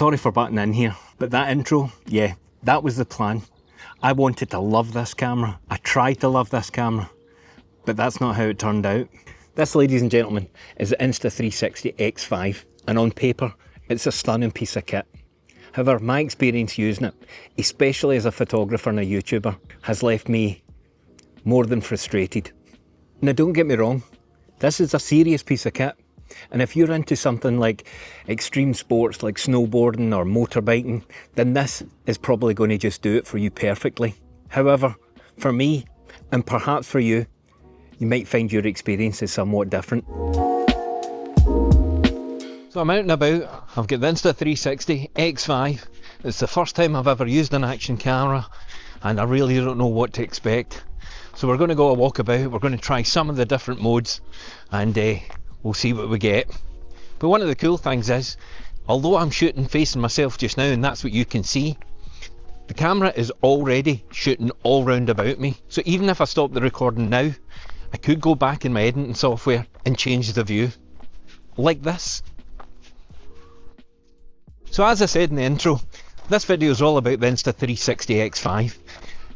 Sorry for butting in here, but that intro, yeah, that was the plan. I wanted to love this camera. I tried to love this camera, but that's not how it turned out. This, ladies and gentlemen, is the Insta360 X5, and on paper, it's a stunning piece of kit. However, my experience using it, especially as a photographer and a YouTuber, has left me more than frustrated. Now, don't get me wrong, this is a serious piece of kit. And if you're into something like extreme sports like snowboarding or motorbiking, then this is probably going to just do it for you perfectly. However, for me, and perhaps for you, you might find your experience is somewhat different. So I'm out and about, I've got the Insta360 X5. It's the first time I've ever used an action camera, and I really don't know what to expect. So we're going to go a walkabout, we're going to try some of the different modes, and we'll see what we get. But one of the cool things is, although I'm shooting facing myself just now, and that's what you can see, the camera is already shooting all round about me. So even if I stop the recording now, I could go back in my editing software and change the view, like this. So as I said in the intro, this video is all about the Insta360 X5,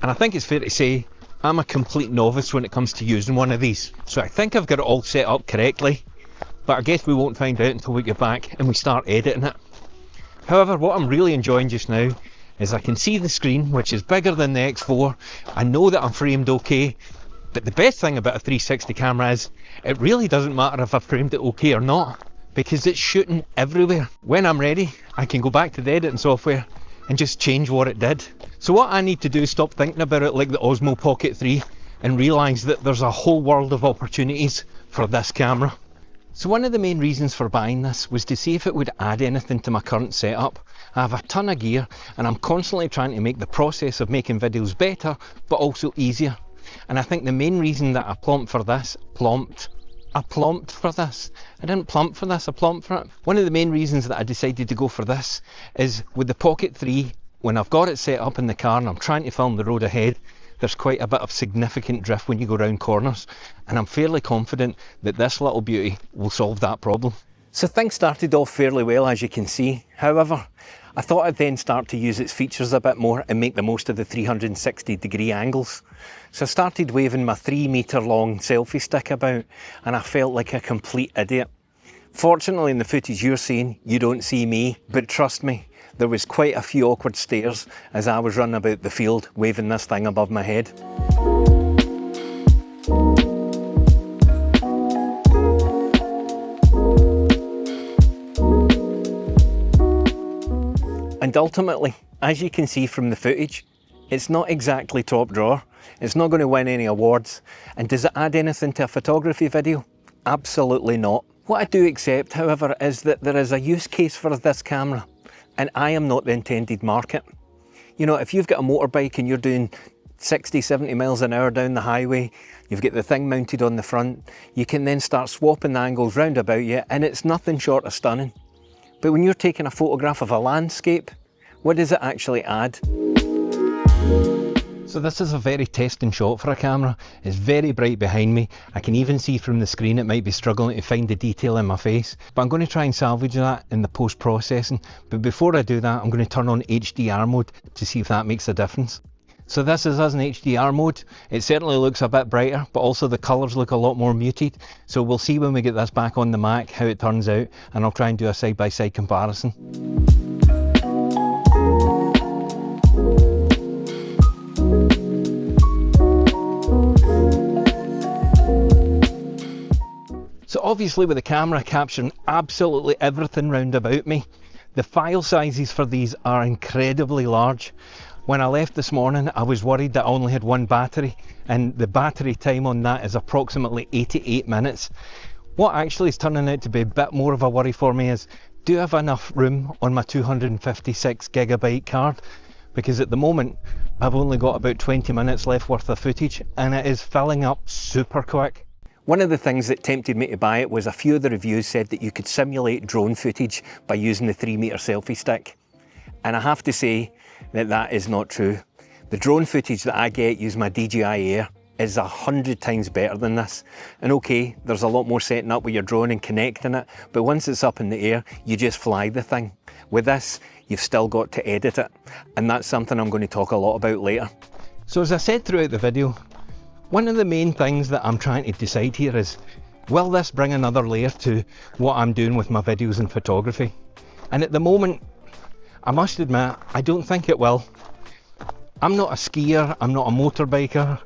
and I think it's fair to say I'm a complete novice when it comes to using one of these. So I think I've got it all set up correctly, but I guess we won't find out until we get back and we start editing it. However, what I'm really enjoying just now is I can see the screen, which is bigger than the X4. I know that I'm framed okay, but the best thing about a 360 camera is it really doesn't matter if I've framed it okay or not, because it's shooting everywhere. When I'm ready, I can go back to the editing software and just change what it did. So what I need to do is stop thinking about it like the Osmo Pocket 3 and realise that there's a whole world of opportunities for this camera. So one of the main reasons for buying this was to see if it would add anything to my current setup. I have a ton of gear and I'm constantly trying to make the process of making videos better, but also easier. And I think the main reason that I plumped for this, I plumped for this. I didn't plump for this, I plumped for it. One of the main reasons that I decided to go for this is with the Pocket 3, when I've got it set up in the car and I'm trying to film the road ahead, there's quite a bit of significant drift when you go round corners, and I'm fairly confident that this little beauty will solve that problem. So things started off fairly well, as you can see. However, I thought I'd then start to use its features a bit more and make the most of the 360-degree angles. So I started waving my 3-metre long selfie stick about, and I felt like a complete idiot. Fortunately, in the footage you're seeing, you don't see me, but trust me, there was quite a few awkward stares as I was running about the field waving this thing above my head. And ultimately, as you can see from the footage, it's not exactly top drawer. It's not going to win any awards. And does it add anything to a photography video? Absolutely not. What I do accept, however, is that there is a use case for this camera, and I am not the intended market. You know, if you've got a motorbike and you're doing 60, 70 miles an hour down the highway, you've got the thing mounted on the front, you can then start swapping the angles round about you, and it's nothing short of stunning. But when you're taking a photograph of a landscape, what does it actually add? So this is a very testing shot for a camera. It's very bright behind me. I can even see from the screen it might be struggling to find the detail in my face. But I'm going to try and salvage that in the post-processing. But before I do that, I'm going to turn on HDR mode to see if that makes a difference. So this is us in HDR mode. It certainly looks a bit brighter, but also the colours look a lot more muted. So we'll see when we get this back on the Mac how it turns out, and I'll try and do a side-by-side comparison. So obviously with the camera capturing absolutely everything round about me, the file sizes for these are incredibly large. When I left this morning, I was worried that I only had one battery, and the battery time on that is approximately 88 minutes. What actually is turning out to be a bit more of a worry for me is, do I have enough room on my 256 gigabyte card? Because at the moment, I've only got about 20 minutes left worth of footage, and it is filling up super quick. One of the things that tempted me to buy it was a few of the reviews said that you could simulate drone footage by using the 3-metre selfie stick. And I have to say that that is not true. The drone footage that I get using my DJI Air is 100 times better than this. And okay, there's a lot more setting up with your drone and connecting it, but once it's up in the air, you just fly the thing. With this, you've still got to edit it, and that's something I'm going to talk a lot about later. So as I said throughout the video, one of the main things that I'm trying to decide here is, will this bring another layer to what I'm doing with my videos and photography? And at the moment, I must admit, I don't think it will. I'm not a skier, I'm not a motorbiker,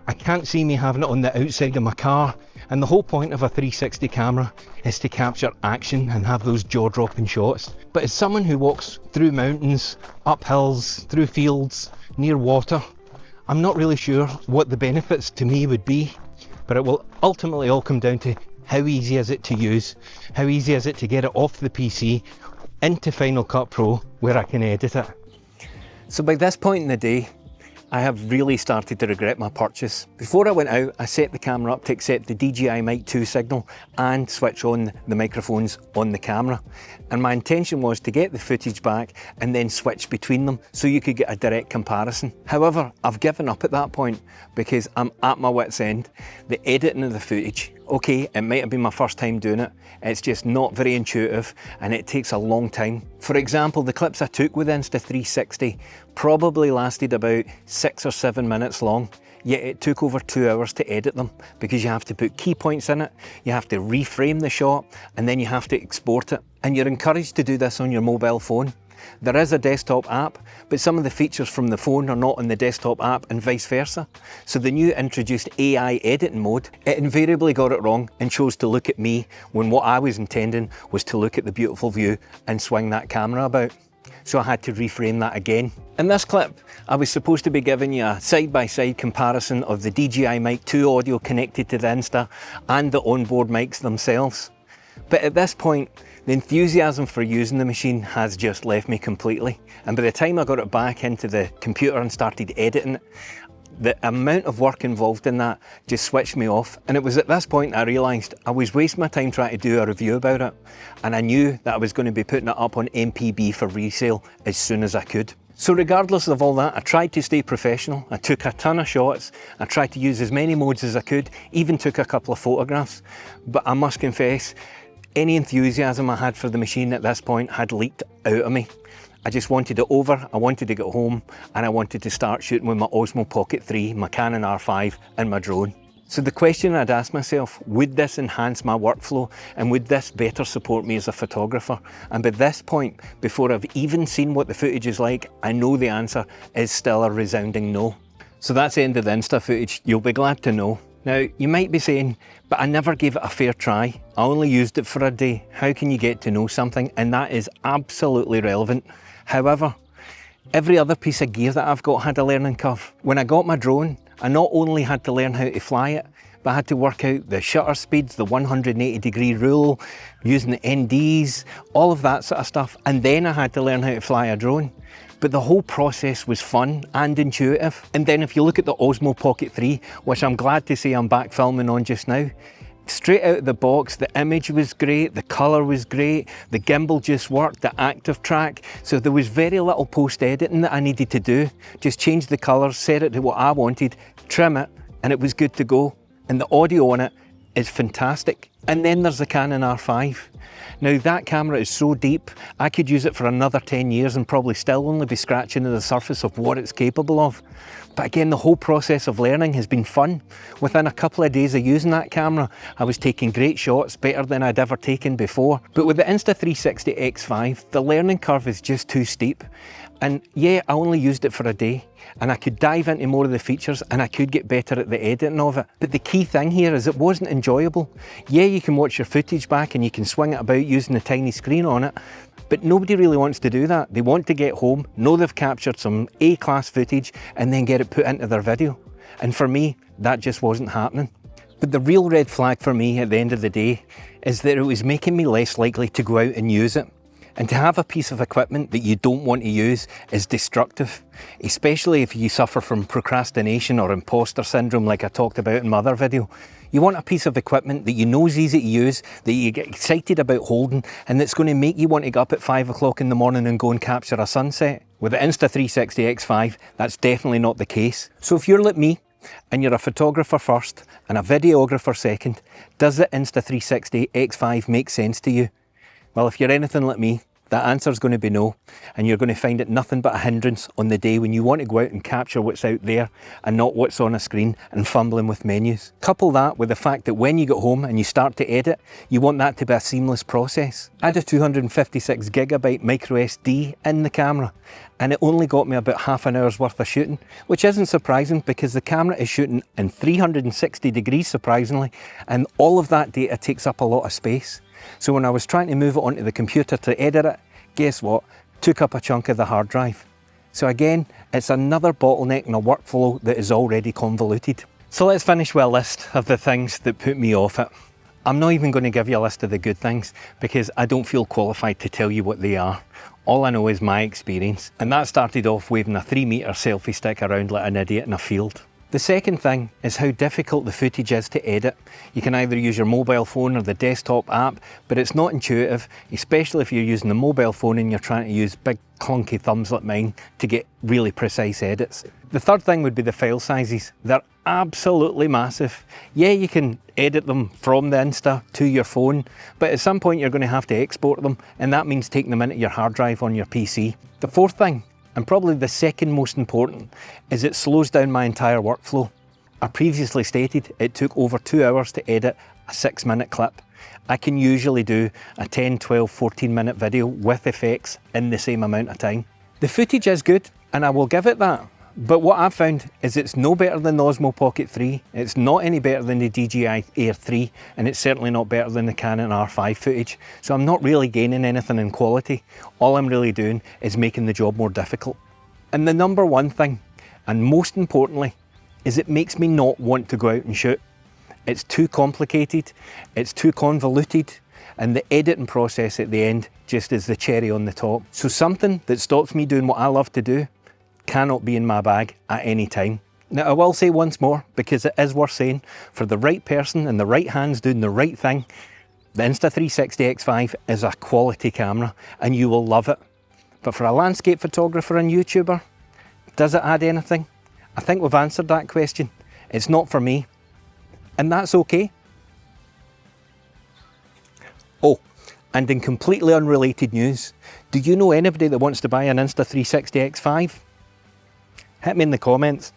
I can't see me having it on the outside of my car, and the whole point of a 360 camera is to capture action and have those jaw-dropping shots. But as someone who walks through mountains, up hills, through fields, near water, I'm not really sure what the benefits to me would be, but it will ultimately all come down to how easy is it to use, how easy is it to get it off the PC into Final Cut Pro where I can edit it. So by this point in the day, I have really started to regret my purchase. Before I went out, I set the camera up to accept the DJI Mic 2 signal and switch on the microphones on the camera. And my intention was to get the footage back and then switch between them so you could get a direct comparison. However, I've given up at that point because I'm at my wit's end. The editing of the footage, okay, it might have been my first time doing it, it's just not very intuitive and it takes a long time. For example, the clips I took with Insta360 probably lasted about 6 or 7 minutes long, yet it took over 2 hours to edit them because you have to put key points in it, you have to reframe the shot, and then you have to export it. And you're encouraged to do this on your mobile phone. There is a desktop app, but some of the features from the phone are not on the desktop app and vice versa. So the new introduced AI editing mode, it invariably got it wrong and chose to look at me when what I was intending was to look at the beautiful view and swing that camera about. So I had to reframe that again. In this clip, I was supposed to be giving you a side-by-side comparison of the DJI Mic 2 audio connected to the Insta and the onboard mics themselves. But at this point, the enthusiasm for using the machine has just left me completely. And by the time I got it back into the computer and started editing it, the amount of work involved in that just switched me off. And it was at this point I realised I was wasting my time trying to do a review about it. And I knew that I was going to be putting it up on MPB for resale as soon as I could. So regardless of all that, I tried to stay professional. I took a ton of shots. I tried to use as many modes as I could, even took a couple of photographs. But I must confess, any enthusiasm I had for the machine at this point had leaked out of me. I just wanted it over, I wanted to get home, and I wanted to start shooting with my Osmo Pocket 3, my Canon R5 and my drone. So the question I'd asked myself, would this enhance my workflow and would this better support me as a photographer? And by this point, before I've even seen what the footage is like, I know the answer is still a resounding no. So that's the end of the Insta footage, you'll be glad to know. Now, you might be saying, but I never gave it a fair try. I only used it for a day. How can you get to know something? And that is absolutely relevant. However, every other piece of gear that I've got had a learning curve. When I got my drone, I not only had to learn how to fly it, but I had to work out the shutter speeds, the 180-degree rule, using the NDs, all of that sort of stuff. And then I had to learn how to fly a drone. But the whole process was fun and intuitive. And then if you look at the Osmo Pocket 3, which I'm glad to say I'm back filming on just now, straight out of the box, the image was great, the colour was great, the gimbal just worked, the active track. So there was very little post-editing that I needed to do. Just change the colours, set it to what I wanted, trim it, and it was good to go. And the audio on it is fantastic. And then there's the Canon R5. Now that camera is so deep, I could use it for another 10 years and probably still only be scratching the surface of what it's capable of. But again, the whole process of learning has been fun. Within a couple of days of using that camera, I was taking great shots, better than I'd ever taken before. But with the Insta360 X5, the learning curve is just too steep. And yeah, I only used it for a day, and I could dive into more of the features and I could get better at the editing of it. But the key thing here is it wasn't enjoyable. Yeah, you can watch your footage back and you can swing it about using the tiny screen on it, but nobody really wants to do that. They want to get home, know they've captured some A-class footage, and then get it put into their video. And for me, that just wasn't happening. But the real red flag for me at the end of the day is that it was making me less likely to go out and use it. And to have a piece of equipment that you don't want to use is destructive, especially if you suffer from procrastination or imposter syndrome like I talked about in my other video. You want a piece of equipment that you know is easy to use, that you get excited about holding, and that's going to make you want to get up at 5 o'clock in the morning and go and capture a sunset. With the Insta360 X5, that's definitely not the case. So if you're like me, and you're a photographer first and a videographer second, does the Insta360 X5 make sense to you? Well, if you're anything like me, that answer is going to be no, and you're going to find it nothing but a hindrance on the day when you want to go out and capture what's out there and not what's on a screen and fumbling with menus. Couple that with the fact that when you get home and you start to edit, you want that to be a seamless process. I had a 256GB micro SD in the camera, and it only got me about half an hour's worth of shooting, which isn't surprising because the camera is shooting in 360 degrees surprisingly, and all of that data takes up a lot of space. So when I was trying to move it onto the computer to edit it, guess what? Took up a chunk of the hard drive. So again, it's another bottleneck in a workflow that is already convoluted. So let's finish with a list of the things that put me off it. I'm not even going to give you a list of the good things because I don't feel qualified to tell you what they are. All I know is my experience, and that started off waving a 3-metre selfie stick around like an idiot in a field. The second thing is how difficult the footage is to edit. You can either use your mobile phone or the desktop app, but it's not intuitive, especially if you're using the mobile phone and you're trying to use big clunky thumbs like mine to get really precise edits. The third thing would be the file sizes. They're absolutely massive. Yeah, you can edit them from the Insta to your phone, but at some point you're going to have to export them, and that means taking them into your hard drive on your PC. The fourth thing, and probably the second most important, is it slows down my entire workflow. I previously stated it took over 2 hours to edit a 6-minute clip. I can usually do a 10, 12, 14-minute video with effects in the same amount of time. The footage is good, and I will give it that. But what I've found is it's no better than the Osmo Pocket 3, it's not any better than the DJI Air 3, and it's certainly not better than the Canon R5 footage. So I'm not really gaining anything in quality. All I'm really doing is making the job more difficult. And the number one thing, and most importantly, is it makes me not want to go out and shoot. It's too complicated, it's too convoluted, and the editing process at the end just is the cherry on the top. So something that stops me doing what I love to do cannot be in my bag at any time. Now I will say once more, because it is worth saying, for the right person in the right hands doing the right thing, the Insta360 X5 is a quality camera and you will love it. But for a landscape photographer and YouTuber, does it add anything? I think we've answered that question. It's not for me, and that's okay. Oh, and in completely unrelated news, do you know anybody that wants to buy an Insta360 X5? Hit me in the comments.